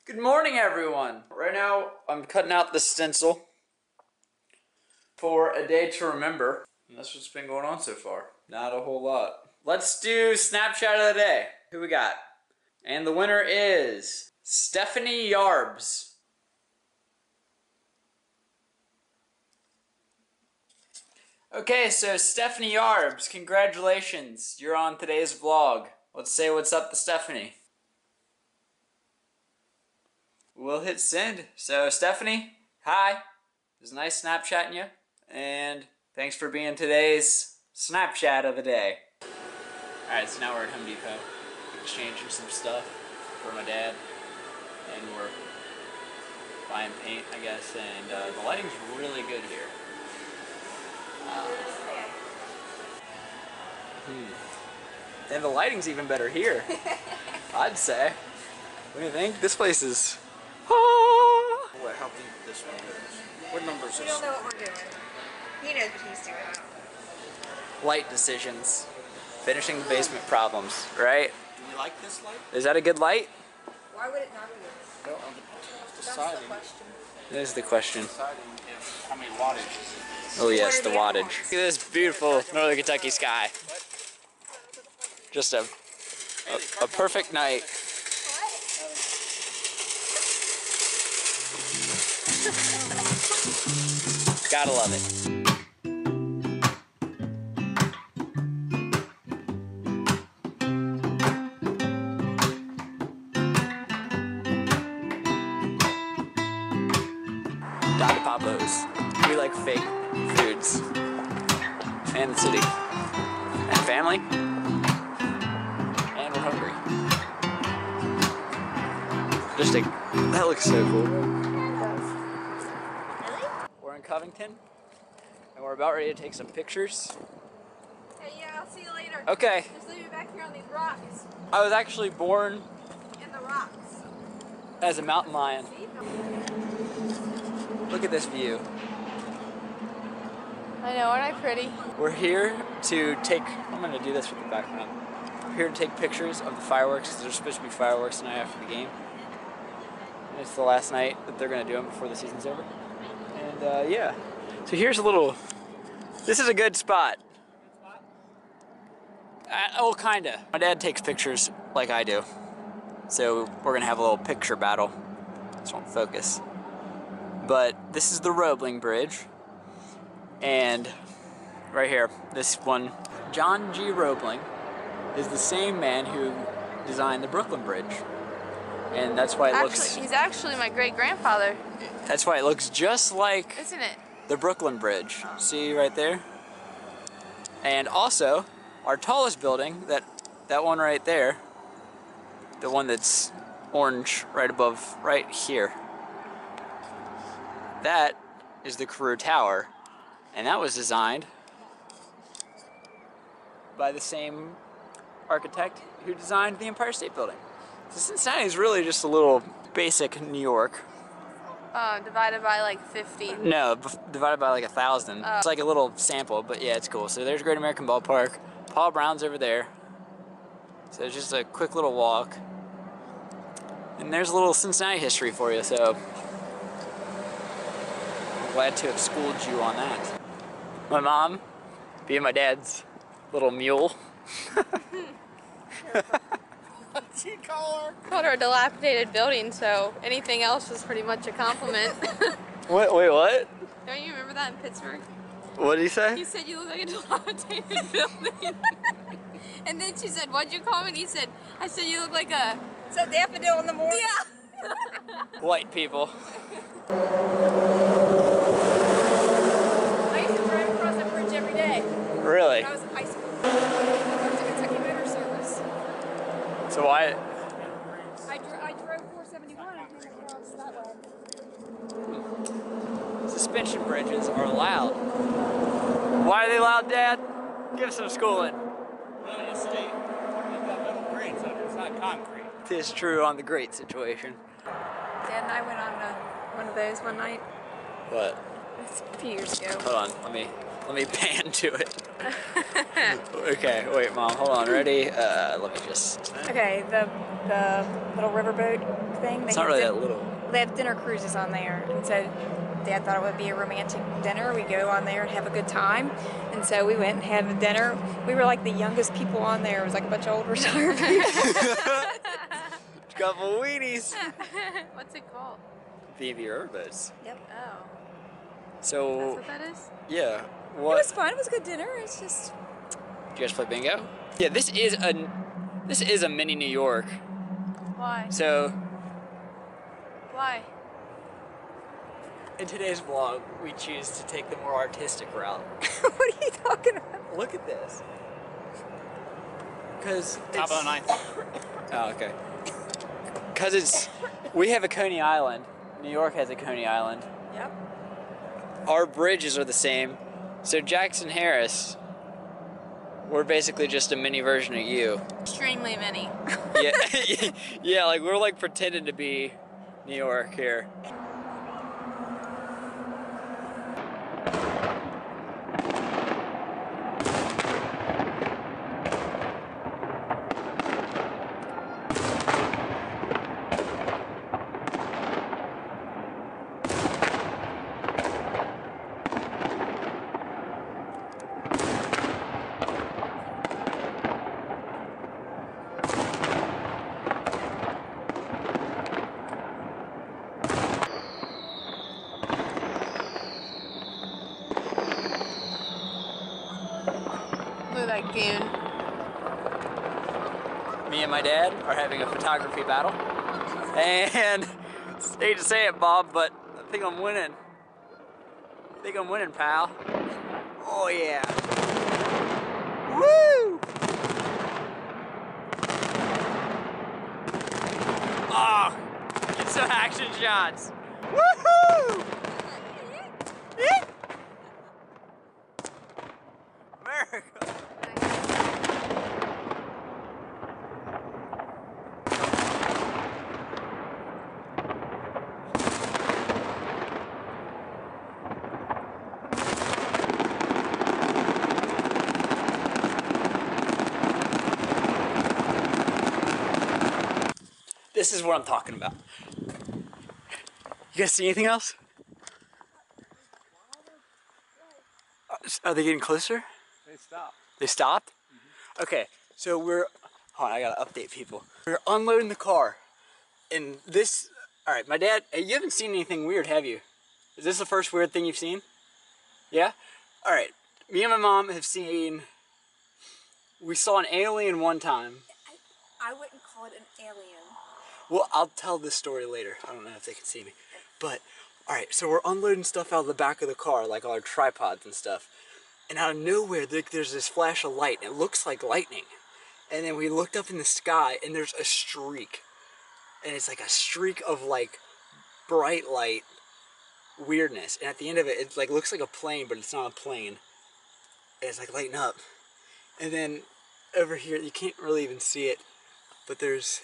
Good morning, everyone. Right now, I'm cutting out the stencil for a day to remember. And that's what's been going on so far. Not a whole lot. Let's do Snapchat of the day. Who we got? And the winner is Stephanie Yarbs. Okay, so Stephanie Yarbs, congratulations. You're on today's vlog. Let's say what's up to Stephanie. We'll hit send. So Stephanie, hi. It was nice Snapchatting you. And thanks for being today's Snapchat of the day. Alright, so now we're at Home Depot. Exchanging some stuff for my dad. And we're buying paint, I guess. And the lighting's really good here. And the lighting's even better here, I'd say. What do you think? This place is... Wait, how deep this one goes? What number is this? We don't know what we're doing. He knows what he's doing. Light decisions. Finishing the basement problems, right? Do we like this light? Is that a good light? Why would it not be? No, I'm That's deciding. the question. That is the question. Deciding if, how many wattage is it? Oh yes, the wattage. Look at this beautiful Northern Kentucky sky. Just a perfect night. Gotta love it. Dr. Papa's. We like fake foods. And the city. And family. And we're hungry. That looks so cool. We're in Covington. And we're about ready to take some pictures. Hey, yeah, I'll see you later. Okay. Just leave me back here on these rocks. I was actually born In the rocks. as a mountain lion. Look at this view. I know, aren't I pretty? We're here to take, I'm going to do this with the background. We're here to take pictures of the fireworks because there's supposed to be fireworks tonight after the game. And it's the last night that they're going to do them before the season's over. And yeah, so here's a little, this is a good spot. Oh, kinda. My dad takes pictures like I do. So we're going to have a little picture battle. This won't focus. But this is the Roebling Bridge. And right here, this one, John G. Roebling is the same man who designed the Brooklyn Bridge. And that's why it looks... He's actually my great-grandfather. That's why it looks just like... Isn't it? The Brooklyn Bridge. See right there? And also, our tallest building, that one right there, the one that's orange right above, right here, that is the Carew Tower. And that was designed by the same architect who designed the Empire State Building. So Cincinnati is really just a little basic New York. Divided by like 50. No, divided by like 1,000. It's like a little sample, but yeah, it's cool. So there's Great American Ballpark. Paul Brown's over there. So it's just a quick little walk. And there's a little Cincinnati history for you, so I'm glad to have schooled you on that. My mom, being my dad's little mule. What'd you call her? I called her a dilapidated building, so anything else was pretty much a compliment. Wait, what? Don't you remember that in Pittsburgh? What did he say? He said you look like a dilapidated building. And then she said, what'd you call me? And he said, I said you look like a... So daffodil in the morning? Yeah. White people. I used to drive across that bridge every day. Really? When I was in high school. I was in Kentucky Motor Service. So why? I drove 471 and came across that way. Suspension bridges are loud. Why are they loud, Dad? Give some schooling. Well, you see, you've got metal grates under, it's not concrete. This is true on the great situation. Dad and I went on one of those one night. What? It was a few years ago. Hold on, let me pan to it. Okay, wait, Mom, hold on. Ready? Let me just. Okay, the little riverboat thing. It's not really that little. They have dinner cruises on there, and so Dad thought it would be a romantic dinner. We go on there and have a good time, and so we went and had a dinner. We were like the youngest people on there. It was like a bunch of old retired people. Couple weenies. What's it called? BB Airboats. Yep. Oh. So. That's what that is? Yeah. It What? was fun. It was a good dinner. It's just. Did you guys play bingo? Yeah, this is a mini New York. Why? So. Why? In today's vlog, we choose to take the more artistic route. What are you talking about? Look at this. Because Top of the ninth. Oh, okay. Because we have a Coney Island. New York has a Coney Island. Yep. Our bridges are the same. So Jackson Harris, we're basically just a mini version of you. Extremely many. Yeah, yeah, like we're like pretending to be New York here. Look at that goon. Me and my dad are having a photography battle. And, hate to say it, Bob, but I think I'm winning. I think I'm winning, pal. Oh, yeah. Woo! Oh, get some action shots. Woohoo! America. This is what I'm talking about. You guys see anything else? Are they getting closer? They stopped. They stopped? Mm-hmm. Okay, so hold on, I gotta update people. We're unloading the car. And this, all right, my dad, you haven't seen anything weird, have you? Is this the first weird thing you've seen? Yeah? All right, me and my mom have seen, we saw an alien one time. I wouldn't call it an alien. Well, I'll tell this story later. I don't know if they can see me. But, alright, so we're unloading stuff out of the back of the car, like all our tripods and stuff. And out of nowhere, there's this flash of light. And it looks like lightning. And then we looked up in the sky, and there's a streak. And it's like a streak of, like, bright light weirdness. And at the end of it, it like looks like a plane, but it's not a plane. And it's like lighting up. And then over here, you can't really even see it, but there's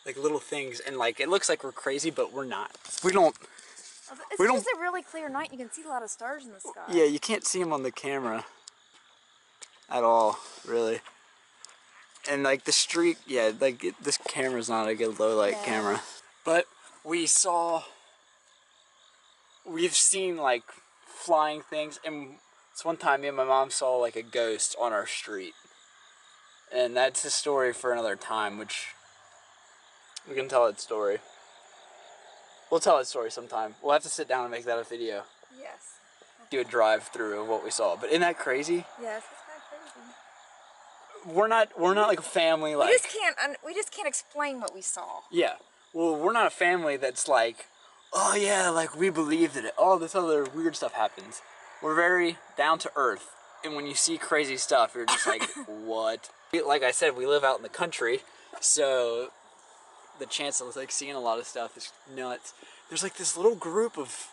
like little things, and like it looks like we're crazy, but we're not. We don't. It's just a really clear night. You can see a lot of stars in the sky. Yeah, you can't see them on the camera at all, really. And like the streak, yeah, like this camera's not a good low light camera. But we've seen like flying things, and this one time me and my mom saw like a ghost on our street. And that's a story for another time, which we can tell that story. We'll tell that story sometime. We'll have to sit down and make that a video. Yes. Do a drive through of what we saw. But isn't that crazy? Yes, it's kind of crazy. We're not like a family like. We just can't explain what we saw. Yeah. Well, we're not a family that's like, oh yeah, like we believe that all this other weird stuff happens. We're very down to earth. And when you see crazy stuff, you're just like, what? Like I said, we live out in the country, so the chance of like seeing a lot of stuff is nuts. There's like this little group of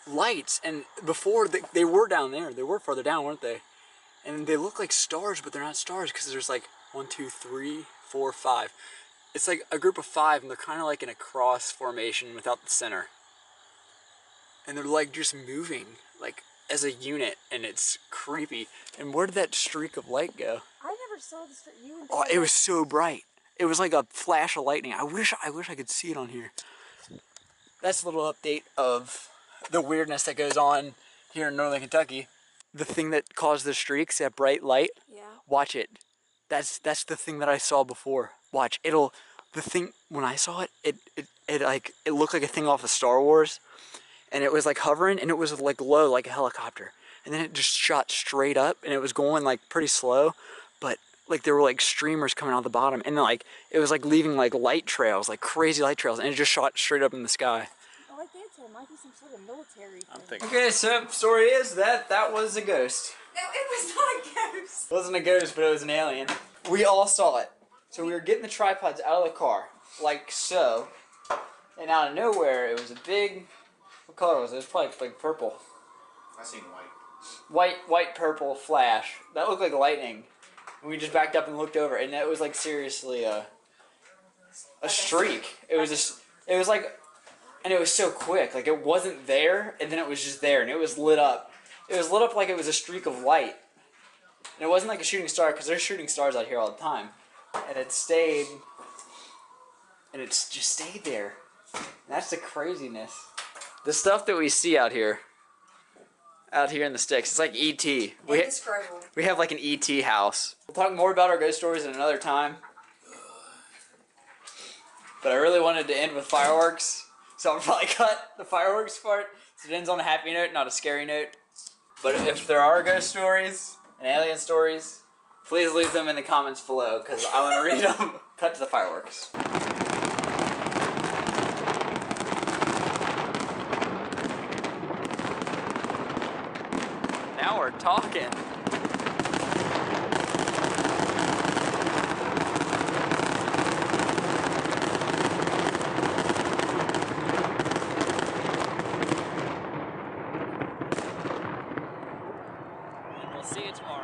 lights, and before they were down there. They were further down, weren't they? And they look like stars, but they're not stars because there's like 1, 2, 3, 4, 5. It's like a group of 5, and they're kind of like in a cross formation without the center. And they're like just moving, like as a unit, and it's creepy. And where did that streak of light go? I never saw the street. You and Oh, Dad it was so bright. It was like a flash of lightning. I wish I could see it on here. That's a little update of the weirdness that goes on here in northern Kentucky. The thing that caused the streaks, that bright light. Yeah. Watch it. That's the thing that I saw before. Watch. The thing when I saw it, it looked like a thing off of Star Wars, and it was like hovering, and it was like low, like a helicopter, and then it just shot straight up, and it was going like pretty slow, but like there were like streamers coming out the bottom, and like it was like leaving like light trails, like crazy light trails, and it just shot straight up in the sky. Oh, like Dad said, it might be some sort of military thing. I'm thinking. Okay, so story is that was a ghost. No, it was not a ghost. It wasn't a ghost, but it was an alien. We all saw it. So we were getting the tripods out of the car, like so, and out of nowhere, it was a big, what color was it? It was probably like purple. I seen white. White, purple flash. That looked like lightning. And we just backed up and looked over, and it was like seriously a streak. It was like, and it was so quick. Like it wasn't there, and then it was just there, and it was lit up. It was lit up like it was a streak of light. And it wasn't like a shooting star, because there's shooting stars out here all the time. And it stayed, and it's just stayed there. And that's the craziness. The stuff that we see out here in the sticks, it's like E.T. We have like an E.T. house. We'll talk more about our ghost stories in another time. But I really wanted to end with fireworks, so I'll probably cut the fireworks part so it ends on a happy note, not a scary note. But if there are ghost stories and alien stories, please leave them in the comments below, because I want to read them. Cut to the fireworks. Now we're talking. And we'll see you tomorrow.